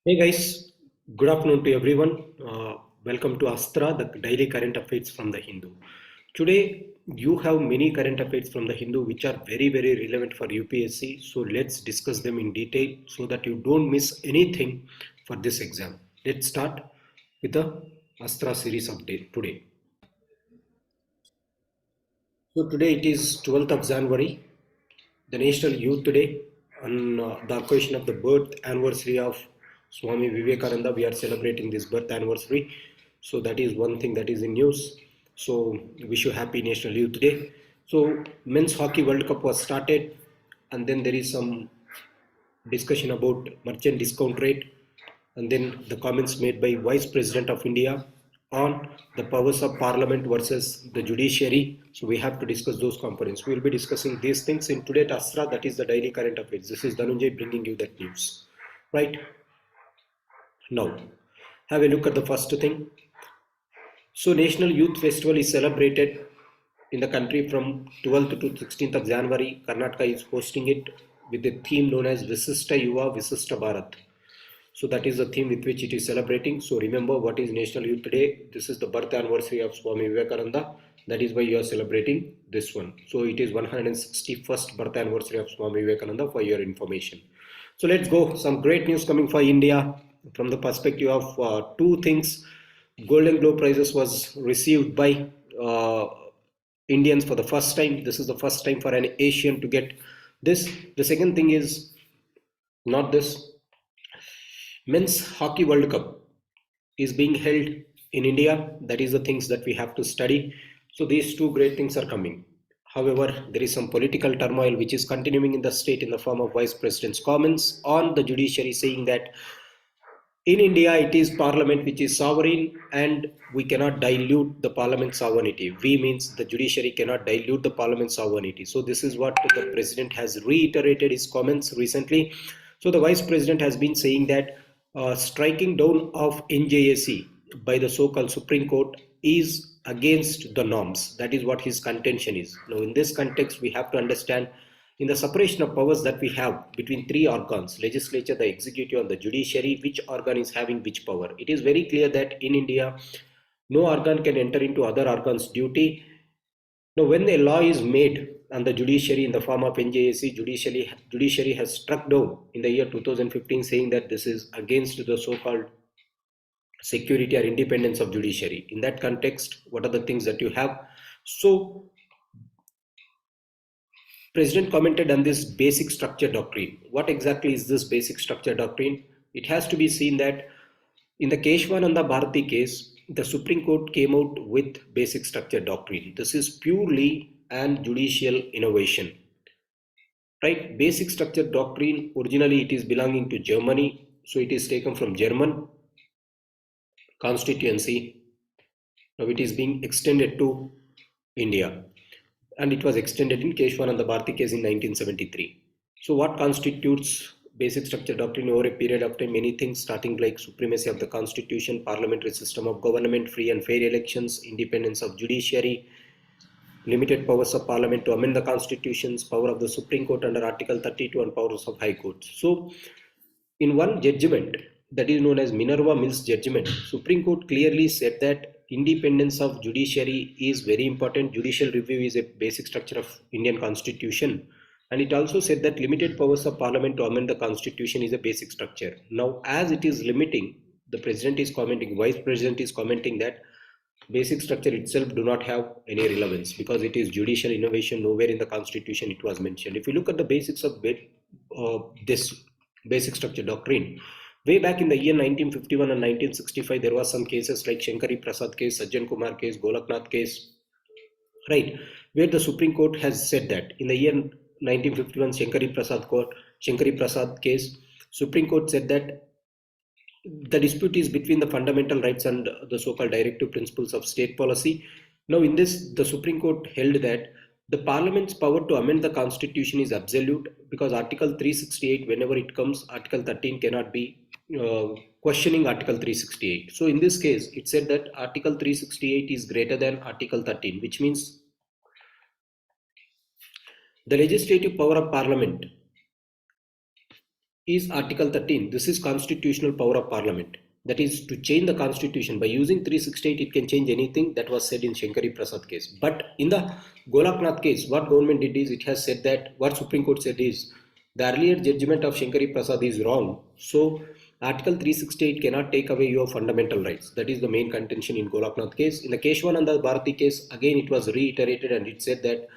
Hey guys, good afternoon to everyone. Welcome to Astra, the daily current affairs from the Hindu. Today, you have many current affairs from the Hindu which are very relevant for UPSC. So let's discuss them in detail so that you don't miss anything for this exam. Let's start with the Astra series update today. So today it is 12th of January, the National Youth Day, on the occasion of the birth anniversary of Swami Vivekananda. We are celebrating this birth anniversary. So that is one thing that is in news. So wish you happy National Youth Day. So Men's Hockey World Cup was started, and then there is some discussion about merchant discount rate, and then the comments made by Vice President of India on the powers of Parliament versus the judiciary. So we have to discuss those components. We will be discussing these things in today's Astra, that is the daily current affairs. This is Dhanunjay bringing you that news. Right now, have a look at the first thing. So National Youth Festival is celebrated in the country from 12th to 16th of January. Karnataka is hosting it with the theme known as Visista Yuva Visista Bharat. So that is the theme with which it is celebrating. So remember, what is National Youth Day? This is the birth anniversary of Swami Vivekananda. That is why you are celebrating this one. So it is 161st birth anniversary of Swami Vivekananda, for your information. So let's go. Some great news coming for India from the perspective of two things. Golden Globe Prizes was received by Indians for the first time. This is the first time for an Asian to get this. The second thing is not this. Men's Hockey World Cup is being held in India. That is the things that we have to study. So these two great things are coming. However, there is some political turmoil which is continuing in the state in the form of Vice President's comments on the judiciary, saying that in India it is Parliament which is sovereign and we cannot dilute the Parliament sovereignty. We means the judiciary cannot dilute the Parliament sovereignty. So this is what the President has reiterated his comments recently. So the Vice President has been saying that striking down of NJAC by the so-called Supreme Court is against the norms. That is what his contention is. Now in this context, we have to understand, in the separation of powers that we have between three organs, legislature, the executive and the judiciary, which organ is having which power. It is very clear that in India, no organ can enter into other organ's duty. Now, when a law is made and the judiciary in the form of NJAC, judiciary has struck down in the year 2015, saying that this is against the so-called security or independence of judiciary. In that context, what are the things that you have? So President commented on this basic structure doctrine. What exactly is this basic structure doctrine? It has to be seen that in the Keshwananda Bharati case, the Supreme Court came out with basic structure doctrine. This is purely an judicial innovation. Right? Basic structure doctrine, originally it is belonging to Germany. So it is taken from German constituency. Now it is being extended to India. And it was extended in Keshwananda Bharati case in 1973. So what constitutes basic structure doctrine? Over a period of time, many things, starting like supremacy of the constitution, parliamentary system of government, free and fair elections, independence of judiciary, limited powers of parliament to amend the constitutions, power of the Supreme Court under Article 32 and powers of high courts. So in one judgment that is known as Minerva Mills judgment, Supreme Court clearly said that independence of judiciary is very important. Judicial review is a basic structure of Indian constitution. And it also said that limited powers of parliament to amend the constitution is a basic structure. Now, as it is limiting, the president is commenting, vice president is commenting that basic structure itself do not have any relevance because it is judicial innovation. Nowhere in the constitution it was mentioned. If you look at the basics of this basic structure doctrine, way back in the year 1951 and 1965, there was some cases like Shankari Prasad case, Sajjan Kumar case, Golaknath case, right, where the Supreme Court has said that in the year 1951 Shankari Prasad case, Supreme Court said that the dispute is between the fundamental rights and the so-called directive principles of state policy. Now in this, the Supreme Court held that the Parliament's power to amend the constitution is absolute because Article 368, whenever it comes, Article 13 cannot be questioning Article 368. So in this case, it said that Article 368 is greater than Article 13, which means the legislative power of Parliament is Article 13. This is constitutional power of Parliament. That is to change the constitution. By using 368, it can change anything that was said in Shankari Prasad case. But in the Golaknath case, what government did is it has said that what Supreme Court said is the earlier judgment of Shankari Prasad is wrong. So Article 368 cannot take away your fundamental rights. That is the main contention in Golaknath case. In the Keshwananda Bharati case, again it was reiterated and it said that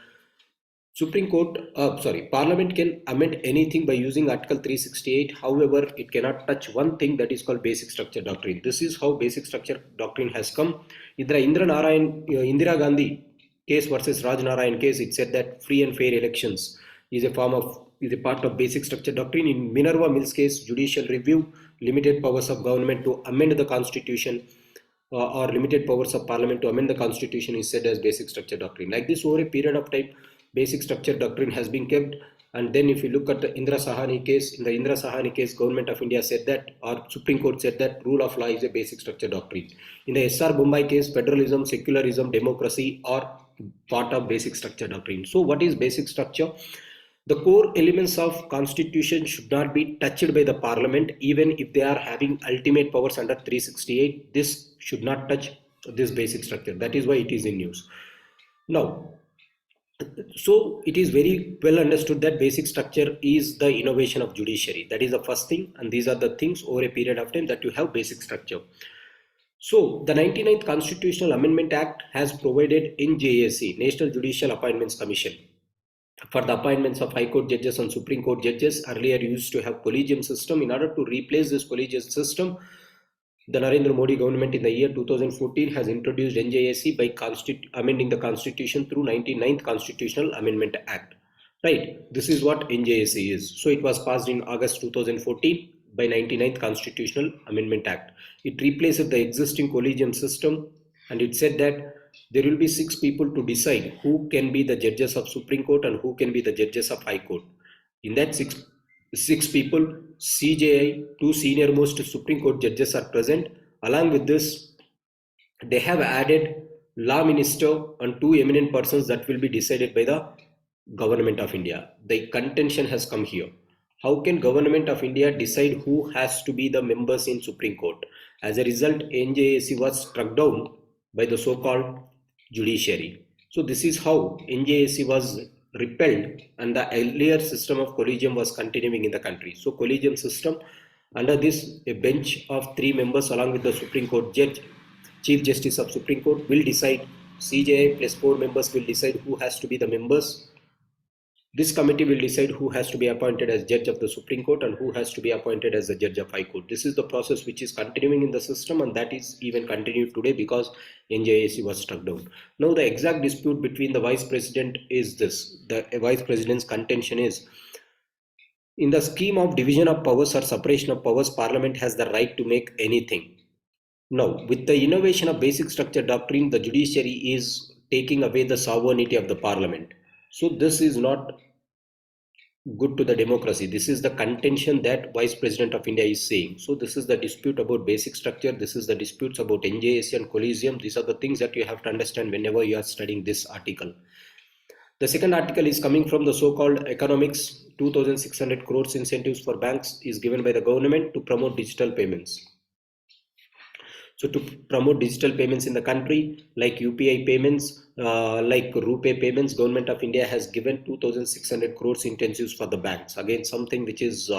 Parliament can amend anything by using Article 368. However, it cannot touch one thing that is called basic structure doctrine. This is how basic structure doctrine has come. In the Indira Gandhi case versus Raj Narayan case, it said that free and fair elections is a part of basic structure doctrine. In Minerva Mills case, judicial review, limited powers of government to amend the constitution or limited powers of parliament to amend the constitution is said as basic structure doctrine. Like this, over a period of time, basic structure doctrine has been kept. And then if you look at the Indira Sahani case, in the Indira Sahani case, Government of India said that, or Supreme Court said that rule of law is a basic structure doctrine. In the SR Bombay case, federalism, secularism, democracy are part of basic structure doctrine. So what is basic structure? The core elements of constitution should not be touched by the parliament, even if they are having ultimate powers under 368. This should not touch this basic structure. That is why it is in news. Now, so it is very well understood that basic structure is the innovation of judiciary. That is the first thing, and these are the things over a period of time that you have basic structure. So the 99th Constitutional Amendment Act has provided in JAC, National Judicial Appointments Commission, for the appointments of High Court judges and Supreme Court judges. Earlier used to have collegium system. In order to replace this collegium system, the Narendra Modi government in the year 2014 has introduced NJAC by amending the constitution through 99th Constitutional Amendment Act. Right, this is what NJAC is. So it was passed in August 2014 by 99th Constitutional Amendment Act. It replaces the existing collegium system, and it said that there will be 6 people to decide who can be the judges of Supreme Court and who can be the judges of High Court. In that six people, CJI, 2 senior most Supreme Court judges are present. Along with this, they have added law minister and 2 eminent persons that will be decided by the Government of India. The contention has come here. How can Government of India decide who has to be the members in Supreme Court? As a result, NJAC was struck down by the so-called judiciary. So this is how NJAC was repelled, and the earlier system of collegium was continuing in the country. So collegium system, under this, a bench of 3 members along with the Supreme Court judge, Chief Justice of Supreme Court will decide. CJI plus 4 members will decide who has to be the members. This committee will decide who has to be appointed as judge of the Supreme Court and who has to be appointed as the judge of High Court. This is the process which is continuing in the system, and that is even continued today because NJAC was struck down. Now the exact dispute between the Vice President is this. The Vice President's contention is, in the scheme of division of powers or separation of powers, Parliament has the right to make anything. Now, with the innovation of basic structure doctrine, the judiciary is taking away the sovereignty of the Parliament. So this is not good to the democracy. This is the contention that Vice President of India is saying. So this is the dispute about basic structure. This is the disputes about NJAC and collegium. These are the things that you have to understand whenever you are studying this article. The second article is coming from the so-called economics. 2,600 crores incentives for banks is given by the government to promote digital payments. So to promote digital payments in the country, like UPI payments, like RuPay payments, Government of India has given 2,600 crores incentives for the banks. Again, something which is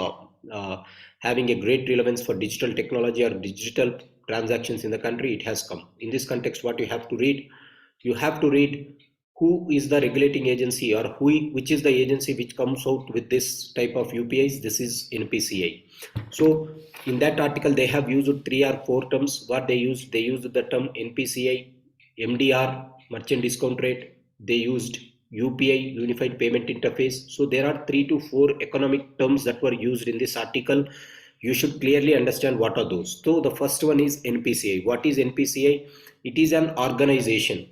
having a great relevance for digital technology or digital transactions in the country. It has come. In this context, what you have to read who is the regulating agency, or which is the agency which comes out with this type of UPIs. This is NPCI. So in that article, they have used 3 or 4 terms. What they used the term NPCI, MDR, merchant discount rate. They used UPI, Unified Payment Interface. So there are 3 to 4 economic terms that were used in this article. You should clearly understand what are those. So the first one is NPCI. What is NPCI? It is an organization.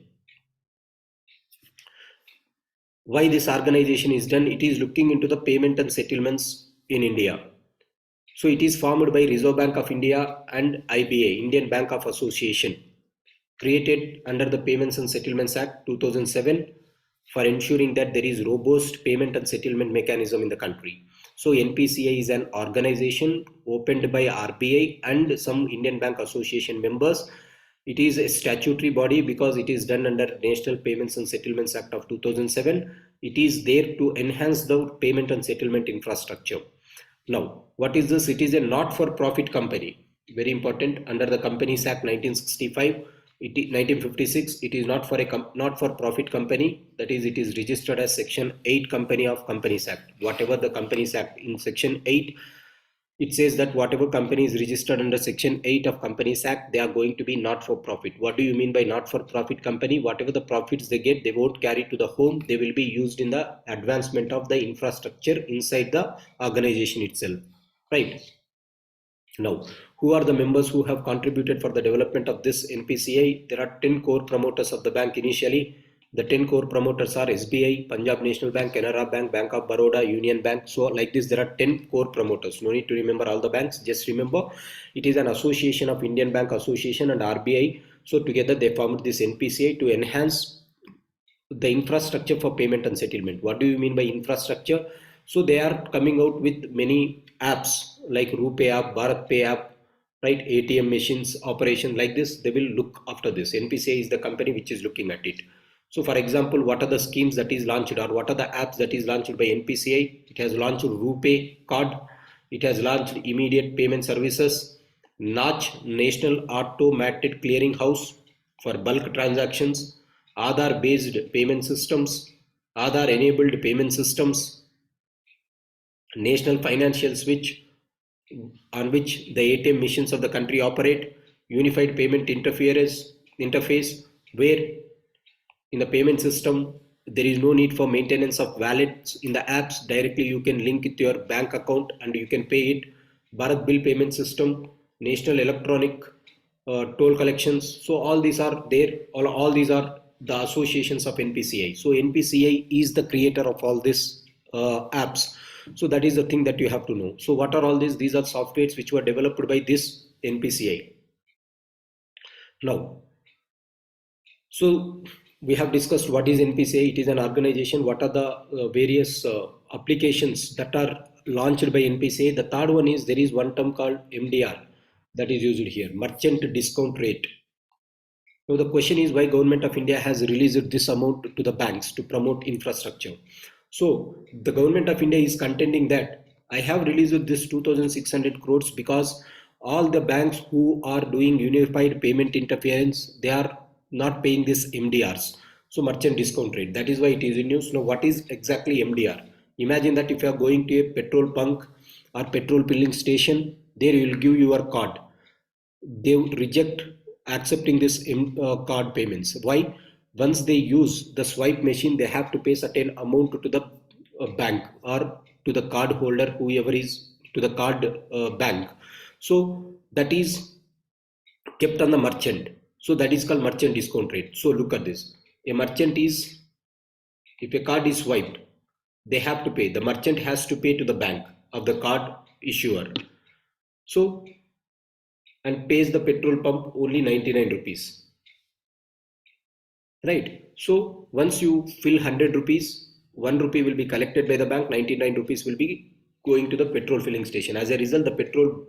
Why this organization is done? It is looking into the payment and settlements in India. So it is formed by Reserve Bank of India and IBA, Indian Bank of Association, created under the Payments and Settlements Act 2007 for ensuring that there is robust payment and settlement mechanism in the country. So NPCI is an organization opened by RBI and some Indian Bank Association members. It is a statutory body because it is done under National Payments and Settlements Act of 2007. It is there to enhance the payment and settlement infrastructure. Now, what is this? It is a not-for-profit company. Very important. Under the Companies Act 1965, 1956, it is not-for-profit company. That is, it is registered as Section 8 Company of Companies Act. Whatever the Companies Act in Section 8, it says that whatever company is registered under Section 8 of Companies Act, they are going to be not-for-profit. What do you mean by not-for-profit company? Whatever the profits they get, they won't carry to the home. They will be used in the advancement of the infrastructure inside the organization itself. Right. Now, who are the members who have contributed for the development of this NPCI? There are 10 core promoters of the bank initially. The 10 core promoters are SBI, Punjab National Bank, Canara Bank, Bank of Baroda, Union Bank. So like this, there are 10 core promoters. No need to remember all the banks. Just remember, it is an association of Indian Bank Association and RBI. So together they formed this NPCI to enhance the infrastructure for payment and settlement. What do you mean by infrastructure? So they are coming out with many apps like RuPay app, Bharat Pay app, right? ATM machines, operation like this. They will look after this. NPCI is the company which is looking at it. So for example, what are the schemes that is launched or what are the apps that is launched by NPCI? It has launched RuPay card. It has launched immediate payment services, NACH, National Automated Clearing House for bulk transactions, Aadhaar based payment systems, Aadhaar enabled payment systems, National Financial Switch on which the ATM machines of the country operate, Unified Payment Interface where in the payment system there is no need for maintenance of wallets in the apps. Directly you can link it to your bank account and you can pay it. Bharat Bill Payment System, National Electronic Toll Collections. So all these are there. All these are the associations of NPCI. So NPCI is the creator of all these apps. So that is the thing that you have to know. So what are all these? These are softwares which were developed by this NPCI. Now, so we have discussed what is NPCI. It is an organization. What are the various applications that are launched by NPCI? The third one is there is one term called MDR that is used here, merchant discount rate. Now the question is why Government of India has released this amount to the banks to promote infrastructure. So the Government of India is contending that I have released this 2,600 crores because all the banks who are doing unified payment interference, they are not paying this MDRs. So merchant discount rate. That is why it is in news. Now what is exactly MDR? Imagine that if you are going to a petrol pump or petrol filling station, there you will give your card. They would reject accepting this card payments. Why? Once they use the swipe machine, they have to pay certain amount to the bank or to the card holder, whoever is to the card bank. So that is kept on the merchant. So that is called merchant discount rate. So look at this. A merchant is, if a card is swiped, they have to pay. The merchant has to pay to the bank of the card issuer. So and pays the petrol pump only 99 rupees. Right. So once you fill 100 rupees, 1 rupee will be collected by the bank, 99 rupees will be going to the petrol filling station. As a result, the petrol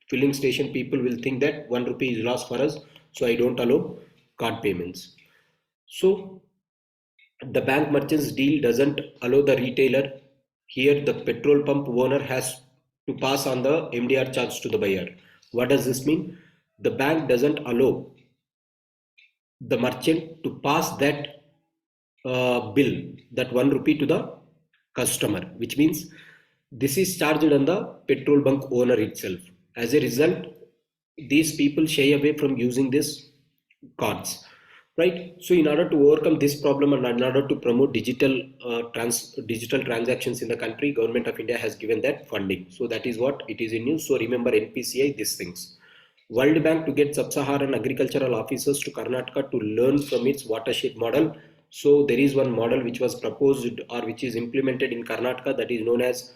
filling station people will think that 1 rupee is lost for us, so I don't allow card payments. So the bank merchant's deal doesn't allow the retailer. Here the petrol pump owner has to pass on the MDR charge to the buyer. What does this mean? The bank doesn't allow the merchant to pass that bill, that 1 rupee to the customer, which means this is charged on the petrol bunk owner itself. As a result, these people shy away from using these cards, right? So in order to overcome this problem and in order to promote digital transactions in the country, Government of India has given that funding. So that is what it is in news. So remember NPCI, these things. World Bank to get sub-Saharan agricultural officers to Karnataka to learn from its watershed model. So there is one model which was proposed or which is implemented in Karnataka, that is known as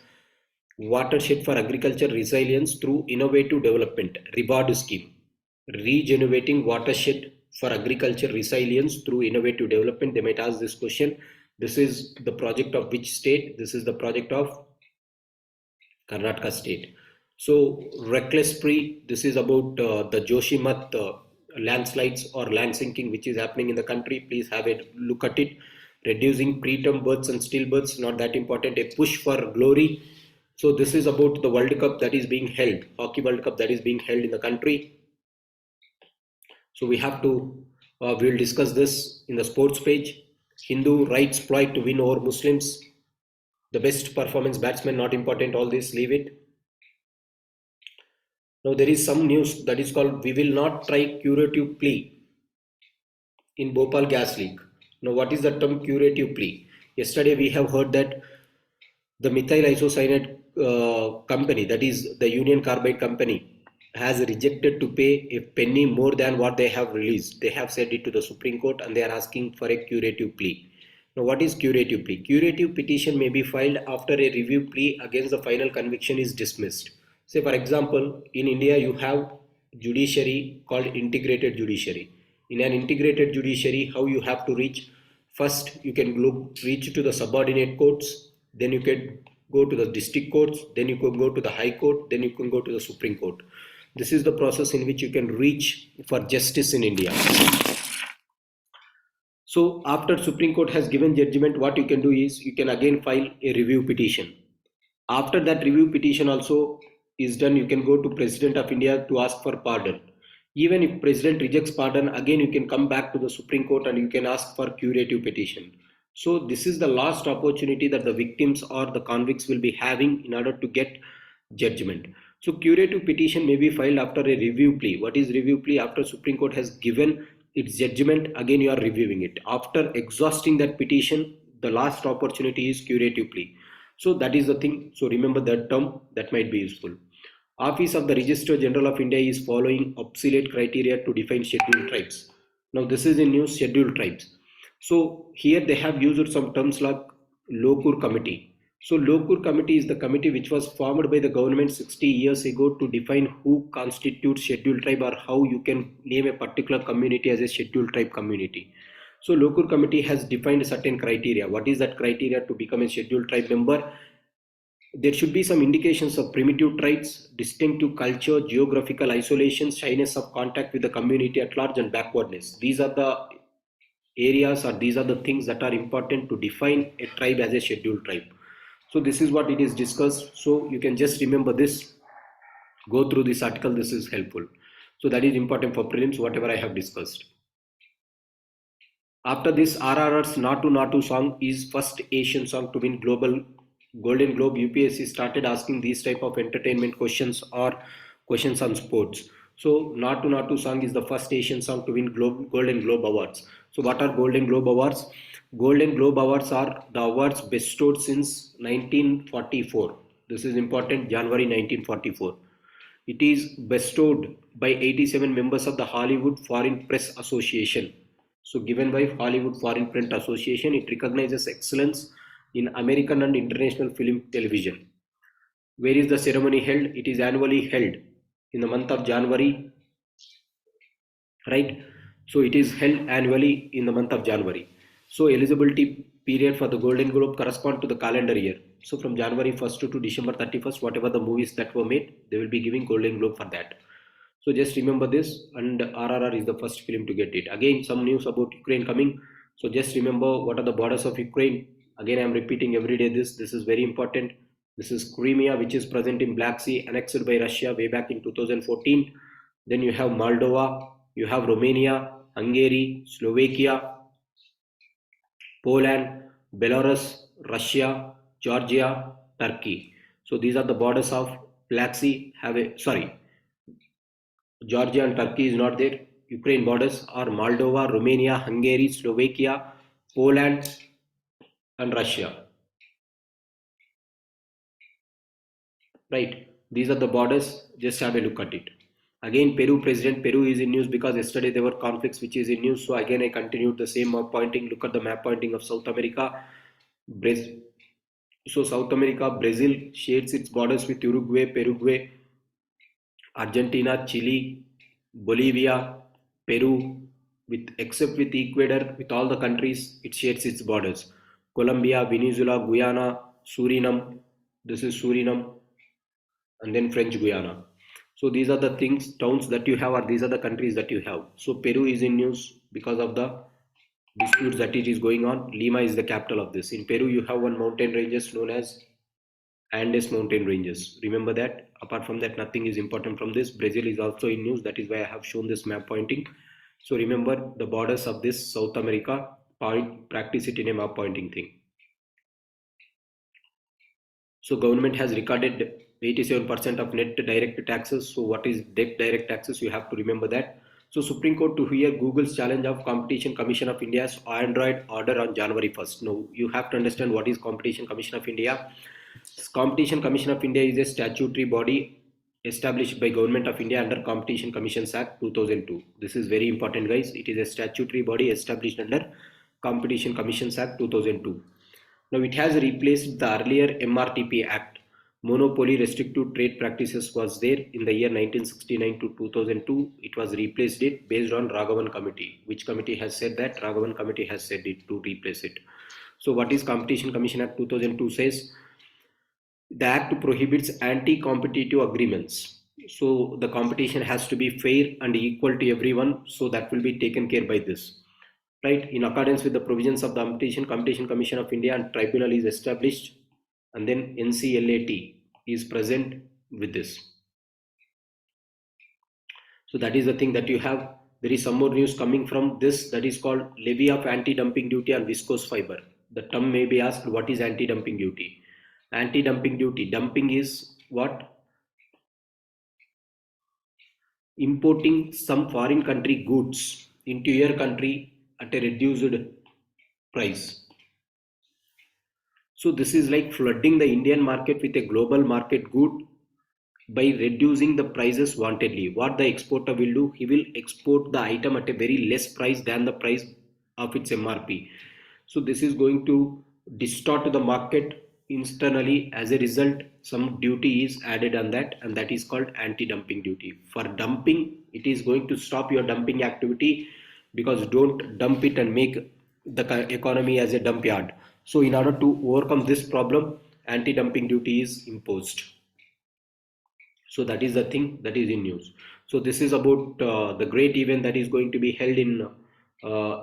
Watershed for Agriculture Resilience through Innovative Development, reward scheme. Regenerating watershed for agriculture resilience through innovative development. They might ask this question. This is the project of which state? This is the project of Karnataka state. So reckless spree, this is about the Joshimath landslides or land sinking which is happening in the country. Please have a look at it. Reducing preterm births and stillbirths, not that important. A push for glory. So this is about the World Cup that is being held, Hockey World Cup that is being held in the country. So we have to, we'll discuss this in the sports page. Hindu rights ploy to win over Muslims. The best performance batsman, not important, all this, leave it. Now there is some news that is called "We will not try curative plea" in Bhopal gas leak. Now what is the term curative plea? Yesterday we have heard that the methyl isocyanate company, that is the Union Carbide company, has rejected to pay a penny more than what they have released. They have said it to the Supreme Court and they are asking for a curative plea. Now what is curative plea? Curative petition may be filed after a review plea against the final conviction is dismissed. Say for example, in India you have judiciary called integrated judiciary. In an integrated judiciary, how you have to reach? First, you can reach to the subordinate courts, then you can go to the district courts, then you can go to the high court, then you can go to the Supreme Court. This is the process in which you can reach for justice in India. So after Supreme Court has given judgment, what you can do is you can again file a review petition. After that review petition also is done, you can go to President of India to ask for pardon. Even if President rejects pardon, again you can come back to the Supreme Court and you can ask for curative petition. So this is the last opportunity that the victims or the convicts will be having in order to get judgment. So curative petition may be filed after a review plea. What is review plea? After Supreme Court has given its judgment, again you are reviewing it. After exhausting that petition, the last opportunity is curative plea. So that is the thing. So remember that term, that might be useful. Office of the Registrar General of India is following obsolete criteria to define scheduled tribes. Now this is in news, scheduled tribes. So here they have used some terms like Lokur Committee. So Lokur Committee is the committee which was formed by the government 60 years ago to define who constitutes scheduled tribe or how you can name a particular community as a scheduled tribe community. So Lokur Committee has defined certain criteria. What is that criteria to become a scheduled tribe member? There should be some indications of primitive traits, distinctive culture, geographical isolation, shyness of contact with the community at large, and backwardness. These are the areas or these are the things that are important to define a tribe as a scheduled tribe. So this is what it is discussed. So you can just remember this, go through this article, this is helpful. So that is important for prelims, whatever I have discussed. After this, RRR's Natu Natu song is first Asian song to win global Golden Globe. UPSC started asking these type of entertainment questions or questions on sports. So Natu Natu song is the first Asian song to win Golden Globe Awards. So what are Golden Globe Awards? Golden Globe Awards are the awards bestowed since 1944. This is important, January 1944. It is bestowed by 87 members of the Hollywood Foreign Press Association. So given by Hollywood Foreign Print Association, it recognizes excellence in American and international film television. Where is the ceremony held? It is annually held in the month of January, right? So it is held annually in the month of January. So eligibility period for the Golden Globe correspond to the calendar year. So from January 1st to December 31st, whatever the movies that were made, they will be giving Golden Globe for that. So just remember this, and RRR is the first film to get it. Again, some news about Ukraine coming. So just remember what are the borders of Ukraine. Again, I am repeating every day this. This is very important. This is Crimea, which is present in Black Sea, annexed by Russia way back in 2014. Then you have Moldova, you have Romania, Hungary, Slovakia, Poland, Belarus, Russia, Georgia, Turkey. So these are the borders of Black Sea. Georgia and Turkey is not there. Ukraine borders are Moldova, Romania, Hungary, Slovakia, Poland, and Russia. Right. These are the borders. Just have a look at it. Again, Peru president. Peru is in news because yesterday there were conflicts which is in news. So again, I continued the same map pointing. Look at the map pointing of South America. So South America, Brazil shares its borders with Uruguay, Paraguay, Argentina, Chile, Bolivia, Peru, except with Ecuador, with all the countries, it shares its borders. Colombia, Venezuela, Guyana, Suriname. This is Suriname. and then French Guiana. So these are the towns that you have, or these are the countries that you have. So Peru is in news because of the disputes that it is going on. Lima is the capital of this. In Peru, you have one mountain ranges known as Andes mountain ranges. Remember that. Apart from that, nothing is important from this. Brazil is also in news. That is why I have shown this map pointing. So remember the borders of this South America. Practice it in a map pointing thing. So government has recorded 87% of net direct taxes. So what is net direct taxes? You have to remember that. So Supreme Court to hear Google's challenge of Competition Commission of India's Android order on January 1st. Now you have to understand what is Competition Commission of India. Competition Commission of India is a statutory body established by Government of India under Competition Commissions Act 2002. This is very important, guys. It is a statutory body established under Competition Commissions Act 2002. Now it has replaced the earlier MRTP Act. Monopoly restrictive trade practices was there in the year 1969 to 2002. It was replaced it based on Raghavan Committee. Which committee has said that? Raghavan Committee has said it to replace it. So what is Competition Commission Act 2002 says? The act prohibits anti-competitive agreements. So the competition has to be fair and equal to everyone. So that will be taken care by this. Right, in accordance with the provisions of the Competition Commission of India, and tribunal is established, and then NCLAT is present with this. So that is the thing that you have. There is some more news coming from this, that is called levy of anti-dumping duty on viscose fiber. The term may be asked, what is anti-dumping duty? Anti-dumping duty, dumping is what? Importing some foreign country goods into your country at a reduced price. So this is like flooding the Indian market with a global market good by reducing the prices wantedly. What the exporter will do, he will export the item at a very less price than the price of its MRP. So this is going to distort the market internally. As a result, some duty is added on that, and that is called anti-dumping duty. For dumping, it is going to stop your dumping activity, because don't dump it and make the economy as a dump yard. So in order to overcome this problem, anti-dumping duty is imposed. So that is the thing that is in news. So this is about the great event that is going to be held in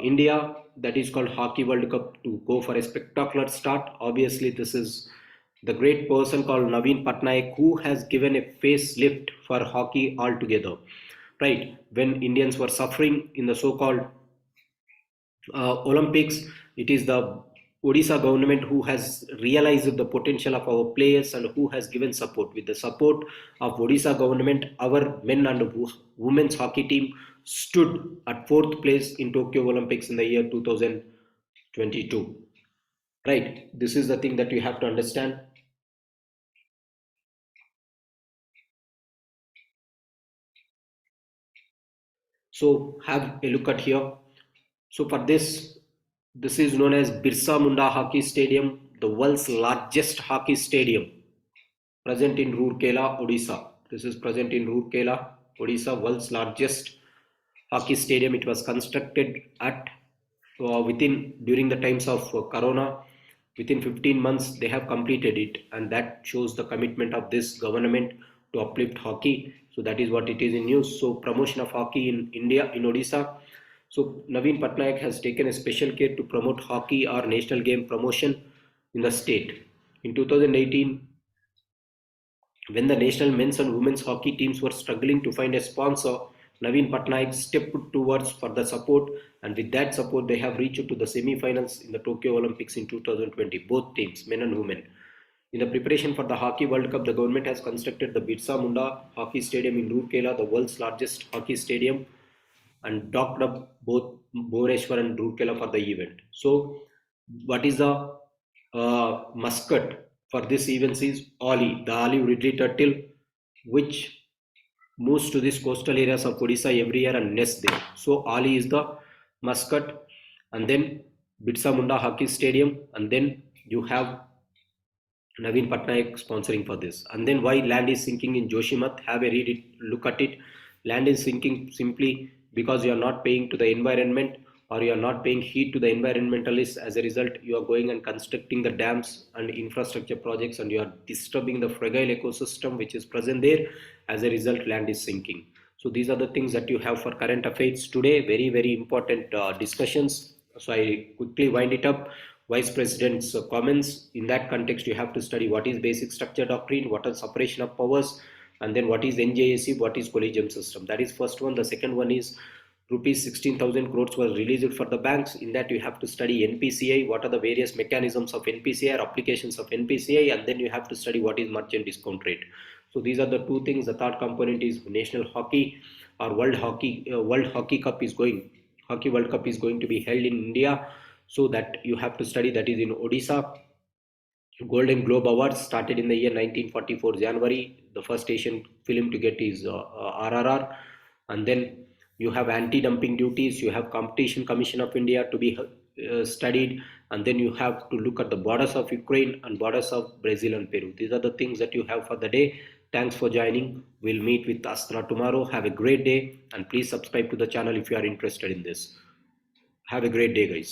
India, that is called Hockey World Cup, to go for a spectacular start. Obviously, this is the great person called Naveen Patnaik, who has given a facelift for hockey altogether. Right, when Indians were suffering in the so-called Olympics, it is the Odisha government who has realized the potential of our players and who has given support. With the support of Odisha government, our men and women's hockey team stood at 4th place in Tokyo Olympics in the year 2022. Right, this is the thing that you have to understand. So have a look at here. So for this is known as Birsa Munda Hockey Stadium, the world's largest hockey stadium, present in Rourkela, Odisha. This is present in Rourkela, Odisha, world's largest hockey stadium. It was constructed at during the times of Corona. Within 15 months, they have completed it, and that shows the commitment of this government to uplift hockey. So that is what it is in news. So promotion of hockey in India, in Odisha. So Naveen Patnaik has taken a special care to promote hockey or national game promotion in the state. In 2018, when the national men's and women's hockey teams were struggling to find a sponsor, Naveen Patnaik stepped towards for the support, and with that support, they have reached to the semi-finals in the Tokyo Olympics in 2020. Both teams, men and women. In the preparation for the Hockey World Cup, the government has constructed the Birsa Munda Hockey Stadium in Rourkela, the world's largest hockey stadium, and docked up both Bhubaneswar and Rourkela for the event. So, what is the mascot for this event is Oli, the olive ridley turtle, which moves to these coastal areas of Odisha every year and nests there. So Oli is the mascot, and then Birsa Munda Hockey Stadium, and then you have Naveen Patnaik sponsoring for this. And then why land is sinking in Joshimath? Have a read it, look at it. Land is sinking simply because you are not paying to the environment. or you are not paying heed to the environmentalists. As a result, you are going and constructing the dams and infrastructure projects, and you are disturbing the fragile ecosystem which is present there. As a result, land is sinking. So these are the things that you have for current affairs today. Very, very important discussions. So I quickly wind it up. Vice President's comments. In that context, you have to study what is basic structure doctrine, what is separation of powers, and then what is NJSC, what is collegium system. That is first one. The second one is rupees 16,000 crores was released for the banks. In that you have to study NPCI, what are the various mechanisms of NPCI or applications of NPCI, and then you have to study what is merchant discount rate. So these are the two things. The third component is national hockey or World Hockey Cup is going. Hockey World Cup is going to be held in India. So that you have to study, that is in Odisha. Golden Globe Awards started in the year 1944 January. The first Asian film to get is RRR, and then you have anti-dumping duties. You have Competition Commission of India to be studied, and then you have to look at the borders of Ukraine and borders of Brazil and Peru. These are the things that you have for the day. Thanks for joining. We'll meet with Astra tomorrow. Have a great day, and please subscribe to the channel if you are interested in this. Have a great day, guys.